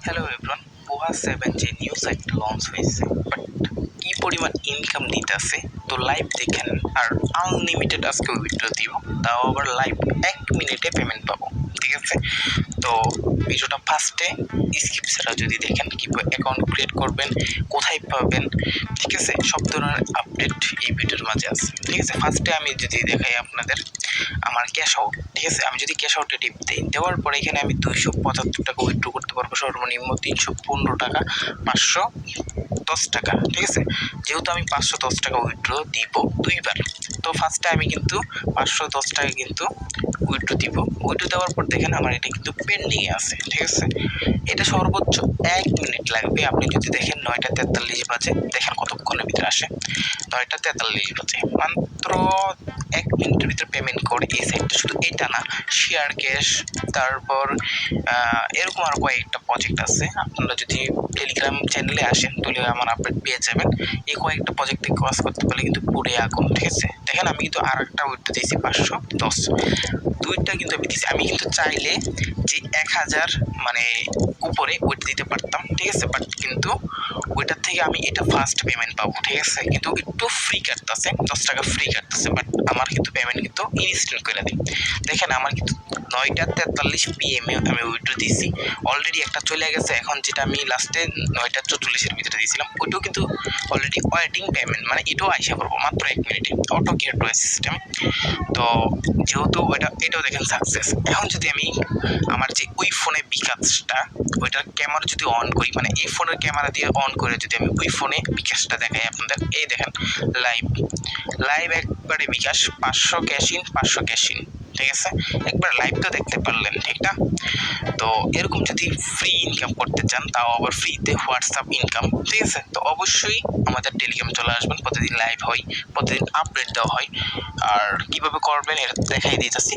Hello everyone, পোহা 7 যে new সাইটটা launch হয়েছে, বাট কি পরিমাণ ইনকাম দিতেছে তো লাইভ দেখেন। আর আনলিমিটেড আজকে উইথড্র দিব, তাও আবার লাইভ 1 মিনিটে পেমেন্ট পাবো। ঠিক আছে, তো ভিডিওটা ফার্স্টে স্কিপ ছাড়া যদি দেখেন কীভাবে অ্যাকাউন্ট ক্রিয়েট করবেন, কোথায় পাবেন, ঠিক আছে, সব ধরনের আপডেট এই ভিডিওর মাঝে আছে। ঠিক আছে, ফার্স্টে আমি যদি দেখাই আপনাদের আমার ক্যাশ আউট। ঠিক আছে, আমি যদি ক্যাশ আউটে টিপ দিই, দেওয়ার পরে এখানে আমি 275 টাকা উইথড্র করতে পারবো, সর্বনিম্ন 315 টাকা, 510 টাকা। ঠিক আছে, যেহেতু আমি 510 টাকা উইথড্র দিব দুইবার, তো ফার্স্টে আমি কিন্তু 510 টাকা কিন্তু উইথড্র দিব। উইথড্র দেওয়ার পর দেখেন আমার এটা কিন্তু পেন্ডিংয়ে আছে। ঠিক আছে, এটা সর্বোচ্চ 1 মিনিট লাগবে। আপনি যদি দেখেন 9টা 43 বাজে, দেখেন কতক্ষণের ভিতরে আসে। 9টা 43 বাজে, মাত্র 1 মিনিটের ভিতরে পেমেন্ট করে এই সাইটটা। শুধু এটা না, শেয়ার ক্যাশ, তারপর এরকম আরও কয়েকটা প্রজেক্ট আছে। আপনারা যদি টেলিগ্রাম চ্যানেলে আসেন তাহলে আমার আপডেট পেয়ে যাবেন। এই কয়েকটা প্রজেক্টে কাজ করতে পারলে কিন্তু পুরো আগুন। ঠিক আছে, দেখেন আমি কিন্তু আর একটা উইথড্র দিয়েছি 510, দুইটা কিন্তু আমি দিয়েছি। আমি কিন্তু চাইলে যে 1000 মানে উপরে ওইটা দিতে পারতাম। ঠিক আছে, বাট কিন্তু ওইটার থেকে আমি এটা ফার্স্ট পেমেন্ট পাবো। ঠিক আছে, কিন্তু একটু ফ্রি কাটতেছে, 10 টাকা ফ্রি কাটতেছে, বাট আমার কিন্তু পেমেন্ট কিন্তু ইনস্ট্যান্ট করে দিই। দেখেন আমার কিন্তু 9টা 43 PM আমি উইথড্র দিয়েছি, অলরেডি একটা চলে গেছে। এখন যেটা আমি লাস্টে 9টা 44 ভিতরে দিয়েছিলাম, ওইটাও কিন্তু অলরেডি ওয়েটিং পেমেন্ট, মানে এটাও আইসা করবো মাত্র 1 মিনিটে, অটো গেটওয়ে সিস্টেম। তো যেহেতু এটাও দেখেন সাকসেস। এখন যদি আমি আমার যে ওই ফোনে বিকাশটা, ওইটার ক্যামেরা যদি অন করি, মানে এই ফোনের ক্যামেরা দিয়ে অন করে যদি আমি ওই ফোনে বিকাশটা দেখাই আপনাদের, এই দেখেন লাইভ লাইভ একবারে বিকাশ 500 ক্যাশ ইন 500 ক্যাশ ইন। ঠিক আছে, একবার লাইভ তো দেখতে পারলেন, ঠিক না? তো এরকম যদি ফ্রি ইনকাম করতে চান, তাও আবার ফ্রিতে হোয়াটসঅ্যাপ ইনকাম, ঠিক আছে, তো অবশ্যই আমাদের টেলিগ্রামে চলে আসবেন। প্রতিদিন লাইভ হয়, প্রতিদিন আপডেট দেওয়া হয়। আর কীভাবে করবেন এটা দেখাই দিতেছি।